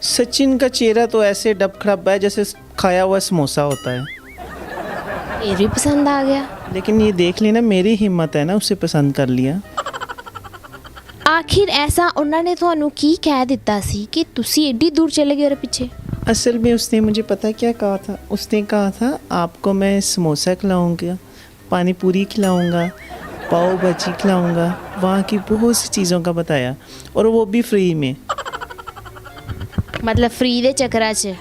सचिन का चेहरा तो ऐसे डब खड़ब है जैसे खाया हुआ समोसा होता है। ये भी पसंद आ गया। लेकिन ये देख लेना, मेरी हिम्मत है ना उसे पसंद कर लिया। आखिर ऐसा उन्होंने ਤੁਹਾਨੂੰ ਕੀ ਕਹਿ ਦਿੱਤਾ ਸੀ कि ਤੁਸੀਂ ਏਡੀ दूर चले गए और पीछे? असल में उसने मुझे पता क्या कहा था, उसने कहा था आपको मैं समोसा खिलाऊंगा, पानी पूरी खिलाऊंगा, पाव भाजी खिलाऊंगा, वहाँ की बहुत सी चीज़ों का बताया, और वो भी फ्री में। मतलब फ्री ਦੇ ਚੱਕਰਾਂ 'ਚ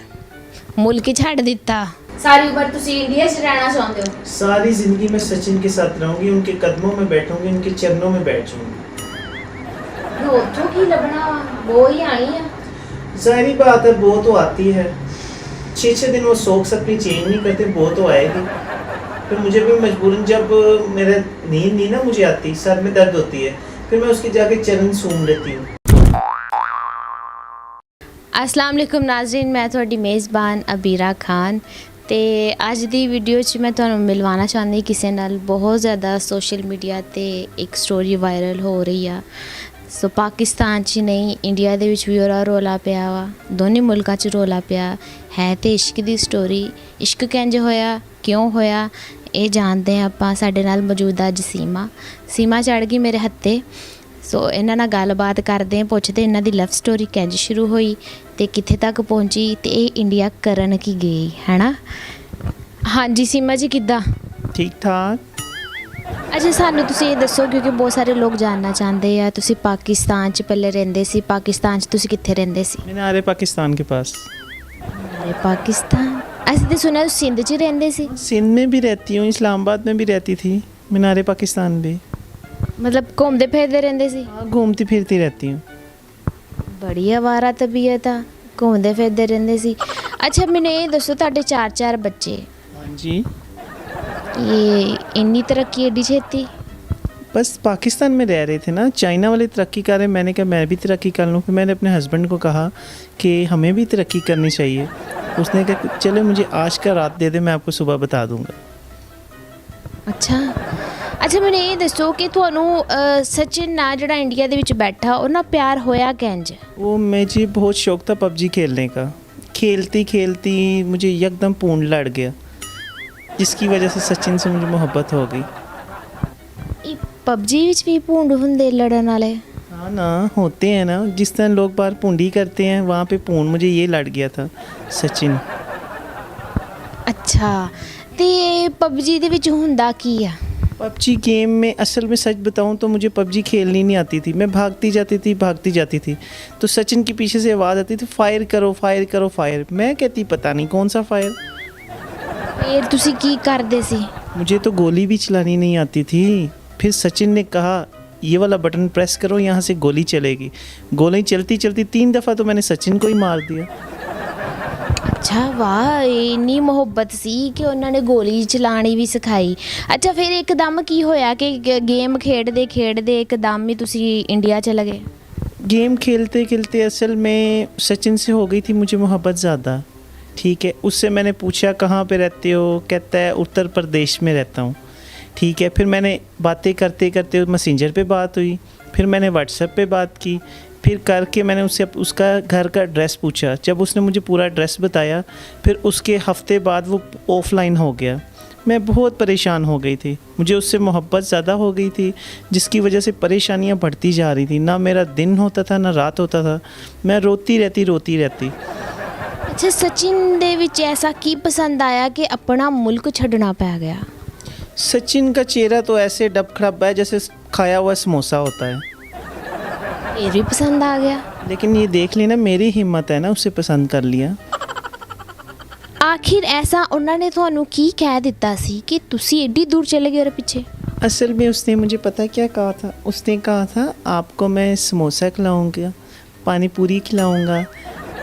ਮੁਲਕ ਛੱਡ ਦਿੱਤਾ। सारी उम्र ਤੁਸੀਂ इंडिया 'ਚ रहना चाहते हो? सारी ज़िंदगी मैं सचिन के साथ रहूँगी, उनके कदमों में बैठूँगी, उनके चरणों में बैठ जाऊँगी। ਉੱਥੋਂ ਕੀ ਲੱਭਣਾ ਵਾ, वो ही आनी है। ज़ाहिरी बात है, वो तो आती है। 6-6 दिन वो सोख अपनी चेंज नहीं करते, वो तो आएगी। फिर मुझे भी मजबूरन, जब मेरा नींद नहीं ना मुझे आती, सर में दर्द होती है, फिर मैं उसके जाके चरण सूम लेती हूँ। अस्सलाम वालेकुम नाज़रीन, मैं ਤੁਹਾਡੀ मेज़बान अबीरा खान। ਤੇ ਅੱਜ ਦੀ ਵੀਡੀਓ 'ਚ ਮੈਂ ਤੁਹਾਨੂੰ ਮਿਲਵਾਉਣਾ ਚਾਹੁੰਦੀ ਕਿਸੇ ਨਾਲ ਬਹੁਤ ਜ਼ਿਆਦਾ ਸੋਸ਼ਲ ਮੀਡੀਆ ਤੇ ਇੱਕ ਸਟੋਰੀ ਵਾਇਰਲ ਹੋ ਰਹੀ ਆ। ਸੋ ਪਾਕਿਸਤਾਨ 'ਚ ਨਹੀਂ, ਇੰਡੀਆ ਦੇ ਵਿੱਚ ਵੀ ਉਹਦਾ ਰੌਲਾ ਪਿਆ ਵਾ, ਦੋਨੇ ਮੁਲਕਾਂ 'ਚ ਰੌਲਾ ਪਿਆ ਹੈ। ਤੇ ਇਸ਼ਕ ਦੀ ਸਟੋਰੀ, ਇਸ਼ਕ ਕਿੰਜ ਹੋਇਆ, ਕਿਉਂ ਹੋਇਆ, ਇਹ ਜਾਣਦੇ ਹਾਂ ਆਪਾਂ। ਸਾਡੇ ਨਾਲ ਮੌਜੂਦ ਅੱਜ ਸੀਮਾ ਚੜ੍ਹ ਗਈ ਮੇਰੇ ਹੱਥੇ। ਸੋ ਇਹਨਾਂ ਨਾਲ ਗੱਲਬਾਤ ਕਰਦੇ ਹਾਂ, ਪੁੱਛਦੇ ਇਹਨਾਂ ਦੀ ਲਵ ਸਟੋਰੀ ਕਿੰਜ ਸ਼ੁਰੂ ਹੋਈ ਤੇ ਕਿੱਥੇ ਤੱਕ ਪਹੁੰਚੀ ਤੇ ਇਹ ਇੰਡੀਆ ਕਰਨ ਕੀ ਗਈ, ਹੈ ਨਾ। ਹਾਂਜੀ ਸੀਮਾ ਜੀ, ਕਿੱਦਾਂ? ठीक ठाक। ਅੱਛਾ, ਸਾਨੂੰ ਤੁਸੀਂ ਇਹ ਦੱਸੋ, ਕਿਉਂਕਿ ਬਹੁਤ ਸਾਰੇ ਲੋਕ ਜਾਣਨਾ ਚਾਹੁੰਦੇ ਆ, ਤੁਸੀਂ ਪਾਕਿਸਤਾਨ 'ਚ ਪਹਿਲੇ ਰਹਿੰਦੇ ਸੀ। ਪਾਕਿਸਤਾਨ 'ਚ ਤੁਸੀਂ ਕਿੱਥੇ ਰਹਿੰਦੇ ਸੀ? मीनारे पाकिस्तान के पास। ਅਰੇ ਪਾਕਿस्तान, ਅਸੀਂ ਤਾਂ ਸੁਣਿਆ ਤੁਸੀਂ ਸਿੰਧ 'ਚ ਰਹਿੰਦੇ ਸੀ। सिंध में भी रहती हूँ, इस्लामाबाद में भी रहती थी, मीनारे पाकिस्तान भी। ਮਤਲਬ ਘੁੰਮਦੇ ਫਿਰਦੇ ਰਹਿੰਦੇ ਸੀ। हाँ, घूमती फिरती रहती हूँ। ਬੜੀ ਅਵਾਰਾ ਤਬੀਅਤ ਆ, ਘੁੰਮਦੇ ਫਿਰਦੇ ਰਹਿੰਦੇ ਸੀ। ਅੱਛਾ, ਮੈਨੂੰ ਇਹ ਦੱਸੋ, ਤੁਹਾਡੇ 4 ਬੱਚੇ, हाँ जी। ਇਹ ਇੰਨੀ ਤਰੱਕੀ ਏਡੀ ਛੇਤੀ? बस पाकिस्तान में रह रहे थे ना, चाइना वाले तरक्की कर रहे, मैंने कहा मैं भी तरक्की कर लूँ। फिर मैंने अपने हस्बैंड को कहा कि हमें भी तरक्की करनी चाहिए। उसने कहा चलो मुझे आज का रात दे दे, मैं आपको सुबह बता दूँगा। ਅੱਛਾ, ਮੈਨੂੰ ਇਹ ਦੱਸੋ कि ਤੁਹਾਨੂੰ सचिन ਨਾਲ ਜਿਹੜਾ ਇੰਡੀਆ ਦੇ ਵਿੱਚ ਬੈਠਾ, ਉਹ ਨਾਲ ਪਿਆਰ ਹੋਇਆ ਕਿੰਜ? वो मुझे बहुत शौक था पबजी खेलने का। खेलती खेलती मुझे एकदम पूर्ण लड़ गया, जिसकी वजह से सचिन से मुझे मोहब्बत हो गई। ਇਹ ਪਬਜੀ ਵਿੱਚ ਵੀ ਭੂੰਡ ਹੁੰਦੇ ਲੜਨ ਵਾਲੇ? हाँ ना, होते हैं ना, जिस तरह लोग बाहर पूंडी करते हैं, वहाँ पे पूर्ण मुझे ये लड़ गया था सचिन। ਅੱਛਾ, ਤੇ ਪਬਜੀ ਦੇ ਵਿੱਚ ਹੁੰਦਾ ਕੀ ਆ? पबजी गेम में असल में सच बताऊं तो मुझे पबजी खेलनी नहीं आती थी। मैं भागती जाती थी तो सचिन के पीछे से आवाज़ आती थी, फायर करो फायर करो फायर। मैं कहती पता नहीं कौन सा फायर। ਫਿਰ ਤੁਸੀਂ ਕੀ ਕਰਦੇ ਸੀ? मुझे तो गोली भी चलानी नहीं आती थी। फिर सचिन ने कहा ये वाला बटन प्रेस करो, यहाँ से गोली चलेगी। गोली चलती चलती 3 दफ़ा तो मैंने सचिन को ही मार दिया। ਅੱਛਾ, ਵਾਹ, ਇੰਨੀ ਮੁਹੱਬਤ ਸੀ ਕਿ ਉਹਨਾਂ ਨੇ ਗੋਲੀ ਚਲਾਣੀ ਵੀ ਸਿਖਾਈ। ਅੱਛਾ, ਫਿਰ ਇੱਕਦਮ ਕੀ ਹੋਇਆ ਕਿ ਗੇਮ ਖੇਡਦੇ ਖੇਡਦੇ ਇੱਕਦਮ ਹੀ ਤੁਸੀਂ ਇੰਡੀਆ ਚਲੇ ਗਏ? गेम खेलते खेलते असल में सचिन से हो गई थी मुझे मोहब्बत ज़्यादा। ठीक है, उससे मैंने पूछा कहाँ पे रहते हो, कहता है उत्तर प्रदेश में रहता हूँ। ठीक है, फिर मैंने बातें करते करते मैसेंजर पे बात हुई, फिर मैंने व्हाट्सएप पे बात की, फिर करके मैंने उससे उसका घर का एड्रेस पूछा। जब उसने मुझे पूरा एड्रेस बताया, फिर उसके हफ्ते बाद वो ऑफ़लाइन हो गया। मैं बहुत परेशान हो गई थी, मुझे उससे मोहब्बत ज़्यादा हो गई थी, जिसकी वजह से परेशानियाँ बढ़ती जा रही थी। ना मेरा दिन होता था ना रात होता था, मैं रोती रहती। ਅੱਛਾ, ਸਚਿਨ ਦੇ ਵਿੱਚ ਐਸਾ ਕੀ ਪਸੰਦ ਆਇਆ ਕਿ ਆਪਣਾ ਮੁਲਕ ਛੱਡਣਾ ਪੈ ਗਿਆ? सचिन का चेहरा तो ऐसे डब खड़ब है जैसे खाया हुआ समोसा होता है। ਇਹ भी पसंद आ गया। लेकिन ये देख लेना, मेरी हिम्मत है ना उसे पसंद कर लिया। आखिर ऐसा उन्होंने ਤੁਹਾਨੂੰ ਕੀ ਕਹਿ ਦਿੱਤਾ ਸੀ कि ਤੁਸੀਂ ਏਡੀ दूर चले गए और पीछे? असल में उसने मुझे पता क्या कहा था, उसने कहा था आपको मैं समोसा खिलाऊंगा, पानी पूरी खिलाऊंगा,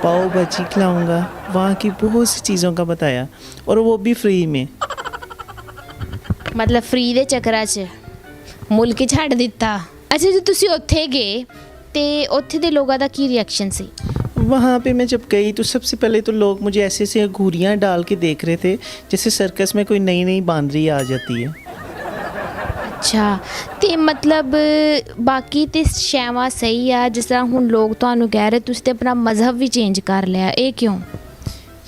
पाव भाजी खिलाऊंगा, वहाँ की बहुत सी चीज़ों का बताया, और वो भी फ्री में। मतलब फ्री ਦੇ ਚੱਕਰਾਂ 'ਚ ਮੁਲਕ ਛੱਡ ਦਿੱਤਾ। ਅੱਛਾ, ਜੇ ਤੁਸੀਂ ਉੱਥੇ ਗਏ ਤੇ ਉੱਥੇ ਦੇ ਲੋਕਾਂ ਦਾ ਕੀ ਰਿਐਕਸ਼ਨ ਸੀ? वहाँ पे मैं जब गई तो सबसे पहले तो लोग मुझे ऐसे ऐसे घूरियाँ डाल के देख रहे थे, जैसे सर्कस में कोई नई बांदरी आ जाती है। ਅੱਛਾ ਤੇ ਮਤਲਬ ਬਾਕੀ ਤੇ ਸ਼ੈਵਾਂ ਸਹੀ ਆ, ਜਿਸ ਤਰ੍ਹਾਂ ਹੁਣ ਲੋਕ ਤੁਹਾਨੂੰ ਕਹਿ ਰਹੇ ਤੁਸੀਂ ਤੇ ਆਪਣਾ ਮਜ਼ਹਬ ਵੀ ਚੇਂਜ ਕਰ ਲਿਆ, ਇਹ ਕਿਉਂ?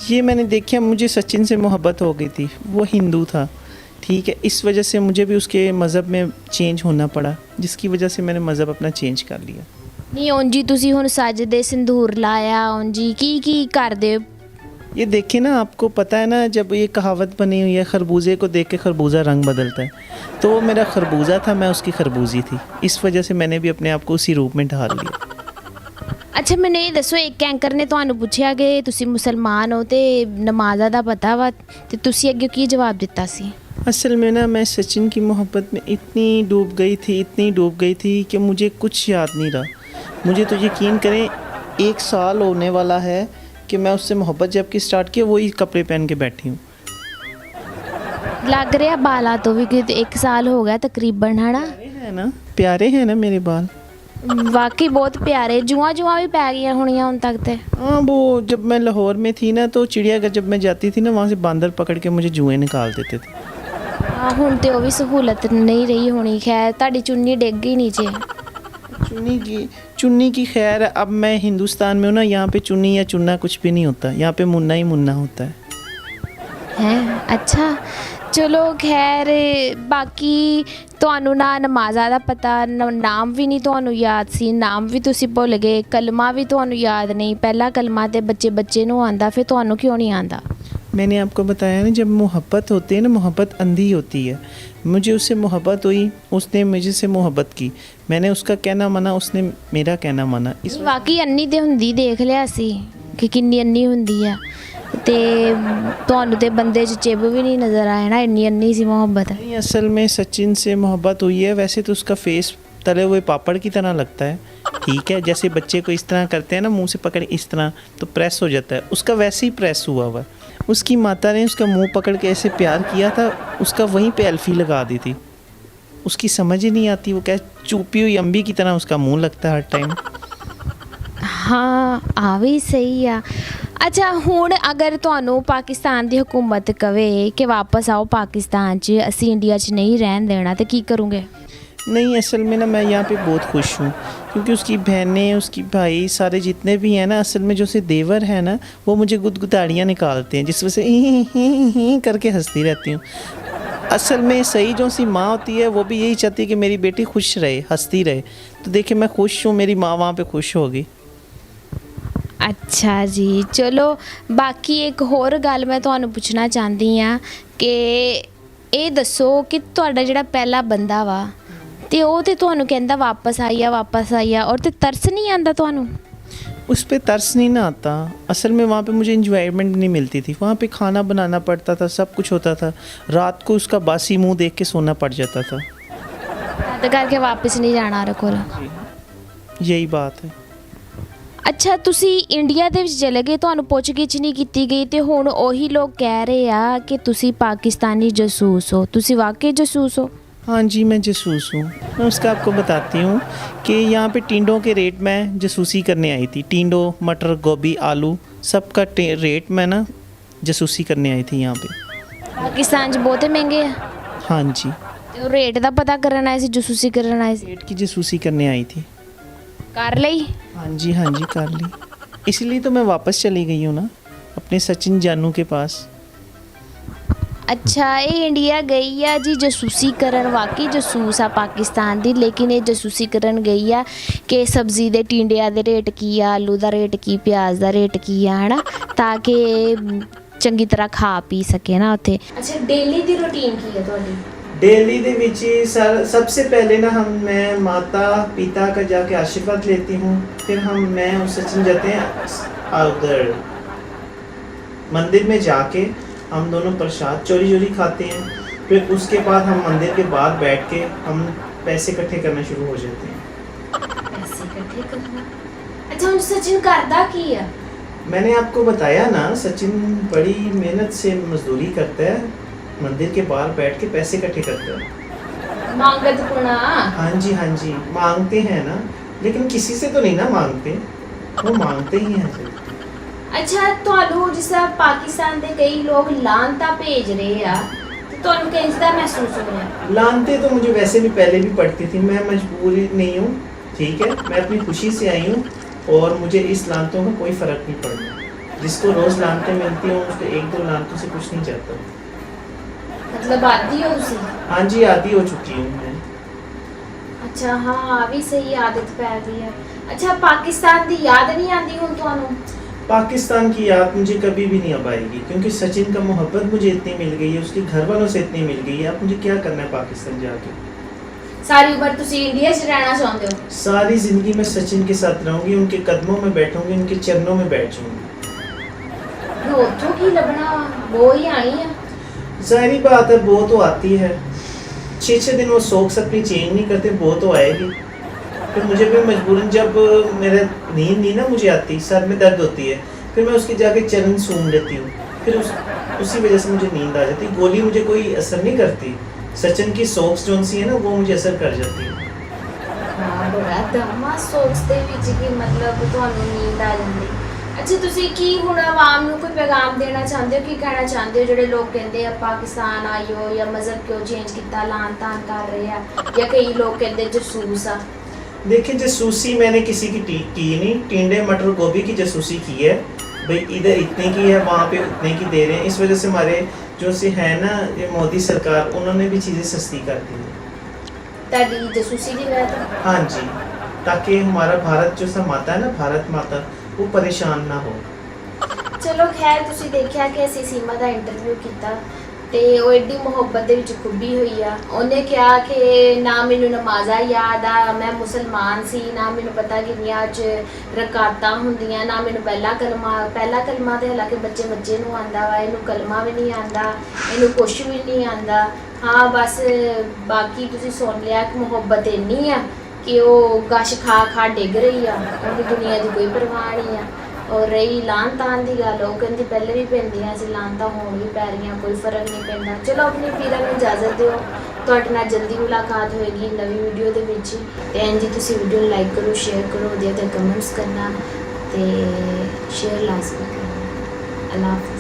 ये मैंने देखा, मुझे सचिन से मोहब्बत हो गई थी, वो हिंदू था, ठीक है, इस वजह से मुझे भी उसके मज़हब में चेंज होना पड़ा, जिसकी वजह से मैंने मज़हब अपना चेंज कर लिया। ਨਹੀਂ ਉਂਝ ਹੀ ਤੁਸੀਂ ਹੁਣ ਸੱਜਦੇ ਸਿੰਦੂਰ ਲਾਇਆ, ਉਂਝ ही ਕੀ ਕਰਦੇ ਹੋ? ये देखिए ना, आपको पता है ना, जब ये कहावत बनी हुई है, खरबूजे को देख के खरबूजा रंग बदलता है, तो वो मेरा खरबूजा था, मैं उसकी खरबूजी थी, इस वजह से मैंने भी अपने आप को उसी रूप में ढाल लिया। ਅੱਛਾ ਮੈਨੂੰ ਇਹ ਦੱਸੋ, ਇੱਕ ਐਂਕਰ ਨੇ ਤੁਹਾਨੂੰ ਪੁੱਛਿਆ ਕਿ ਤੁਸੀਂ ਮੁਸਲਮਾਨ ਹੋ ਤੇ ਨਮਾਜ਼ਾਂ ਦਾ ਪਤਾ ਵਾ, ਤੇ ਤੁਸੀਂ ਅੱਗੇ ਕੀ ਜਵਾਬ ਦਿੱਤਾ ਸੀ? असल में ना, मैं सचिन की मोहब्बत में इतनी डूब गई थी कि मुझे कुछ याद नहीं रहा। मुझे तो यकीन करें, 1 साल होने वाला है कि मैं उससे मोहब्बत जब की स्टार्ट की, वही कपड़े पहन के बैठी हूँ। ਲੱਗ ਰਿਹਾ ਬਾਲਾਂ ਤੋਂ ਵੀ ਕਿ 1 ਸਾਲ ਹੋ ਗਿਆ ਤਕਰੀਬਨ, ਹੈ ਨਾ? प्यारे हैं ना मेरे बाल। वाकई बहुत प्यारे, जुआ भी पै गई होनी हुन तक ते। हाँ, वो जब मैं लाहौर में थी ना, तो चिड़ियाघर जब मैं जाती थी ना, वहाँ से बांदर पकड़ के मुझे जुएं निकाल देते थे। हाँ हुन ते वो भी सहूलत नहीं रही होनी। खैर ताड़ी चुन्नी डिग गई नीचे। चुन्नी की खैर, अब मैं हिंदुस्तान में हूँ ना, यहाँ पे चुन्नी या चुन्ना कुछ भी नहीं होता, यहाँ पे मुन्ना ही मुन्ना होता है। हैं अच्छा चलो खैर, बाकी ਤੁਹਾਨੂੰ ਨਾ ਨਮਾਜ਼ਾਂ ਦਾ ਪਤਾ, ਨਾਮ ਵੀ ਨਹੀਂ ਤੁਹਾਨੂੰ ਯਾਦ ਸੀ, ਨਾਮ ਵੀ ਤੁਸੀਂ ਭੁੱਲ ਗਏ, ਕਲਮਾ ਵੀ ਤੁਹਾਨੂੰ ਯਾਦ नहीं, पहला कलमा तो बच्चे ਨੂੰ आंदा, फिर ਤੁਹਾਨੂੰ क्यों नहीं आंदा? मैंने आपको बताया ना, जब मोहब्बत होती है ना, मोहब्बत अंधी होती है। मुझे उससे मोहब्बत हुई, उसने मुझे से मोहब्बत की, मैंने उसका कहना माना, उसने मेरा कहना माना। इस वाकई अन्नी तो हुंदी देख लिया सी कि किन्नी अन्नी हुंदी है, ਤੇ ਤੁਹਾਨੂੰ ਤੇ ਬੰਦੇ 'ਚ चिब भी नहीं नज़र आया ना, इन्नी अन्नी सी मोहब्बत। नहीं, असल में सचिन से मोहब्बत हुई है। वैसे तो उसका फेस तले हुए पापड़ की तरह लगता है, ठीक है, जैसे बच्चे को इस तरह करते हैं ना, मुंह से पकड़ इस तरह तो प्रेस हो जाता है, उसका वैसे ही प्रेस हुआ हुआ। उसकी माता ने उसका मुंह पकड़ के ऐसे प्यार किया था, उसका वहीं पे एल्फी लगा दी थी। उसकी समझ ही नहीं आती, वो क्या चुपी हुई अम्बी की तरह उसका मुँह लगता है हर टाइम। हाँ आ भी सही आ। अच्छा हुण अगर तुहानू पाकिस्तान की हुकूमत कहे कि वापस आओ पाकिस्तान च, असी इंडिया च नहीं रहन देना, तो की करोगे? नहीं, असल में ना, मैं यहाँ पे बहुत खुश हूँ, क्योंकि उसकी बहनें, उसकी भाई, सारे जितने भी हैं ना, असल में जो से देवर है ना, वो मुझे गुदगुदाड़ियाँ निकालते हैं, जिस वजह से ही करके हंसती रहती हूँ। असल में सही जो सी माँ होती है, वो भी यही चाहती है कि मेरी बेटी खुश रहे, हंसती रहे। तो देखिए, मैं खुश हूँ, मेरी माँ वहाँ पे खुश होगी। अच्छा जी चलो, बाकी एक होर गल मैं तुहानू पूछना चाहती हाँ कि ये दसो कि तुहाडा जिहड़ा पहला बंदा वा, ते ओह ते तुहानू कहंदा वापस आई आ, और ते तरस नहीं आंदा तुहानू? उस पर तरस नहीं ना आता। असल में वहाँ पे मुझे इंजॉयमेंट नहीं मिलती थी, वहाँ पे खाना बनाना पड़ता था, सब कुछ होता था, रात को उसका बासी मुंह देख के सोना पड़ जाता था। तो करके वापस नहीं जाना रखो, यही बात है। अच्छा तुसी इंडिया दे विच चले गए, तुहानू पुछ गिछ नहीं कीती गई, ते हुण ओही लोग कह रहे आ कि तुसी पाकिस्तानी जसूस हो, तुसी वाकई जसूस हो? हाँ जी, मैं जसूस हूँ। मैं उसका आपको बताती हूँ कि यहाँ पे टिंडों के रेट मैं जसूसी करने आई थी। टिंडो, मटर, गोभी, आलू, सबका रेट मैं ना जसूसी करने आई थी यहाँ पे। पाकिस्तान च बहुते महंगे है? हाँ जी। तो रेट का पता करना आए सी, जसूसी करना आए सी? रेट की जसूसी करने आई थी। कर लई? हाँ जी कर ली। इसलिए तो मैं वापस चली गई हूँ ना, अपने सचिन जानू के पास। अच्छा ये इंडिया गई है जी जसूसी करन, वाकई जसूस आ पाकिस्तान दी, लेकिन ये जसूसी करन गई है कि सब्जी दे टिंडिया दे रेट की आ, आलू दा रेट की, प्याज दा रेट की आ, है ना, ताकि चंगी तरह खा पी सके ना उत्थे। अच्छा डेली दी रूटीन की है तुहाडी? डेली दे विच सबसे पहले ना, मैं माता पिता का जाके आशीर्वाद लेती हूँ, फिर मैं और सचिन जाते हैं उधर मंदिर में, जाके हम दोनों प्रसाद चोरी खाते हैं, फिर उसके बाद हम मंदिर के बाहर बैठ के हम पैसे इकट्ठे करना शुरू हो जाते हैं। पैसे इकट्ठे करना? अच्छा उन सचिन करदा की है? मैंने आपको बताया ना, सचिन बड़ी मेहनत से मजदूरी करता है, मंदिर के बाहर बैठ के पैसे इकट्ठे करता है। मांगत पुणा? हाँ जी मांगते हैं ना, लेकिन किसी से तो नहीं ना मांगते, वो मांगते ही हैं। अच्छा ਤੁਹਾਨੂੰ ਜਿਸ ਤਰ੍ਹਾਂ ਪਾਕਿस्तान ਦੇ ਕਈ ਲੋग ਲਾਂਤਾ ਭੇਜ ਰਹੇ ਆ, ਤੇ ਤੁਹਾਨੂੰ ਕਿੰਜ ਦਾ ਮਹਿਸੂਸ ਹੋ ਰਿਹਾ? लानते तो मुझे वैसे भी पहले भी पड़ती थी, मैं मजबूर नहीं हूँ, ठीक है, मैं अपनी खुशी से आई हूँ और मुझे इस लानतों का कोई फ़र्क नहीं पड़ता। जिसको रोज़ लानतें मिलती हों उसको एक दो लानतों से कुछ नहीं जाता। ਮਤਲਬ ਆਦੀ ਹੋ ਤੁਸੀਂ? हाँ जी, आदी हो चुकी हूँ मैं। ਅੱਛਾ ਹਾਂ ਆ ਵੀ ਸਹੀ ਆਦਤ ਪੈ ਗਈ ਹੈ। ਅੱਛਾ ਪਾਕਿਸਤਾਨ ਦੀ ਯਾਦ ਨਹੀਂ ਆਉਂਦੀ ਹੁਣ ਤੁਹਾਨੂੰ? पाकिस्तान की याद मुझे कभी भी नहीं अब आएगी, क्योंकि सचिन का मोहब्बत मुझे इतनी मिल गई है, उसके घर वालों से इतनी मिल गई है। अब मुझे क्या करना है पाकिस्तान जाके? ਸਾਰੀ ਉਮਰ ਤੁਸੀਂ ਇੰਡੀਆ 'ਚ ਰਹਿਣਾ ਚਾਹੁੰਦੇ ਹੋ? सारी ज़िंदगी मैं सचिन के साथ रहूँगी, उनके कदमों में बैठूँगी, उनके चरणों में बैठ जाऊँगी। ਫਿਰ ਉੱਥੋਂ ਕੀ ਲੱਭਣਾ ਵਾ? वो ही आनी है। ज़ाहिरी बात है, वो तो आती है, 6-6 दिन वो सोख अपनी चेंज नहीं करते, वो तो आएगी। फिर मुझे भी मजबूरन जब मेरा नींद नहीं ना मुझे आती, सर में दर्द होती है, फिर मैं उसके जाके चरण सूंघ लेती हूँ, फिर उसी वजह से मुझे नींद आ जाती। गोली मुझे कोई असर नहीं करती, सचिन की सोक्स जो सी है ना वो मुझे असर कर जाती है। ਹਾਂ ਬੜਾ ਦਮਾ ਸੋਚਦੇ ਵਿੱਚ ਕਿ ਮਤਲਬ ਤੁਹਾਨੂੰ ਨੀਂਦ ਆ ਜਾਂਦੀ। ਅੱਛਾ ਤੁਸੀਂ ਕੀ ਹੁਣ ਆਵਾਮ ਨੂੰ ਕੋਈ ਪੈਗਾਮ ਦੇਣਾ ਚਾਹੁੰਦੇ ਹੋ? ਕੀ ਕਹਿਣਾ ਚਾਹੁੰਦੇ ਹੋ ਜਿਹੜੇ ਲੋਕ ਕਹਿੰਦੇ ਆ ਪਾਕਿਸਤਾਨ ਆਇਓ ਜਾਂ ਮਜ਼ਹਬ ਕਿਉਂ ਚੇਂਜ ਕੀਤਾ, ਲਾਨ ਤਾਨ ਕਰ ਰਹੇ ਆ, ਜਾਂ ਕਈ ਲੋਕ ਕਹਿੰਦੇ ਜਸੂਸ ਆ? देखिए, जासूसी मैंने किसी की की नहीं, टिंडे मटर गोभी की जासूसी की है भाई, इधर इतने की है वहाँ पे उतने की दे रहे हैं। इस वजह से हमारे जो से है ना ये मोदी सरकार, उन्होंने भी चीज़ें सस्ती कर दी है। ਤੁਹਾਡੀ ਜਸੂਸੀ ਦੀ ਵਜ੍ਹਾ ਤੋਂ? हाँ जी, ताकि हमारा भारत जो सा माता है ना, भारत माता, वो परेशान ना हो। ਚਲੋ ਖੈਰ ਤੁਸੀਂ ਦੇਖਿਆ ਕਿ ਅਸੀਂ ਸੀਮਾ ਦਾ ਇੰਟਰਵਿਊ ਕੀਤਾ ਤੇ ਉਹ ਐਡੀ ਮੁਹੱਬਤ ਦੇ ਵਿੱਚ ਖੁੱਬੀ ਹੋਈ ਆ। ਉਹਨੇ ਕਿਹਾ ਕਿ ਨਾ ਮੈਨੂੰ ਨਮਾਜ਼ਾਂ ਯਾਦ ਆ, ਮੈਂ ਮੁਸਲਮਾਨ ਸੀ, ਨਾ ਮੈਨੂੰ ਪਤਾ ਕਿੰਨੀਆਂ 'ਚ ਰਕਾਤਾਂ ਹੁੰਦੀਆਂ, ਨਾ ਮੈਨੂੰ ਪਹਿਲਾ ਕਲਮਾ ਤੇ ਹਾਲਾਂਕਿ ਬੱਚੇ ਨੂੰ ਆਂਦਾ ਵਾ, ਇਹਨੂੰ ਕਲਮਾ ਵੀ ਨਹੀਂ ਆਂਦਾ, ਇਹਨੂੰ ਕੁਛ ਵੀ ਨਹੀਂ ਆਂਦਾ। ਹਾਂ ਬਸ ਬਾਕੀ ਤੁਸੀਂ ਸੁਣ ਲਿਆ ਕਿ ਮੁਹੱਬਤ ਇੰਨੀ ਆ ਕਿ ਉਹ ਗਸ਼ ਖਾ ਡਿੱਗ ਰਹੀ ਆ, ਉਹਨੂੰ ਦੁਨੀਆ ਦੀ ਕੋਈ ਪਰਵਾਹ ਨਹੀਂ ਆ। ਔਰ ਰਹੀ ਲਾਨ ਤਾਨ ਦੀ ਗੱਲ, ਉਹ ਕਹਿੰਦੀ ਪਹਿਲੇ ਵੀ ਪੈਂਦੀਆਂ ਸੀ, ਲਾਨ ਤਾਂ ਹੁਣ ਵੀ ਪੈ ਰਹੀਆਂ, ਕੋਈ ਫਰਕ ਨਹੀਂ ਪੈਂਦਾ। ਚਲੋ ਆਪਣੀ ਪੀਰਾਂ ਨੂੰ ਇਜਾਜ਼ਤ ਦਿਓ, ਤੁਹਾਡੇ ਨਾਲ ਜਲਦੀ ਮੁਲਾਕਾਤ ਹੋਏਗੀ ਨਵੀਂ ਵੀਡੀਓ ਦੇ ਵਿੱਚ। ਤੇ ਇੰਝ ਤੁਸੀਂ ਵੀਡੀਓ ਨੂੰ ਲਾਈਕ ਕਰੋ, ਸ਼ੇਅਰ ਕਰੋ, ਉਹਦੇ ਤੇ ਕਮੈਂਟਸ ਕਰਨਾ ਤੇ ਸ਼ੇਅਰ ਲਾਜ਼ਮੀ ਕਰਨਾ। ਅੱਲਾਹ ਹਾਫਿਜ਼।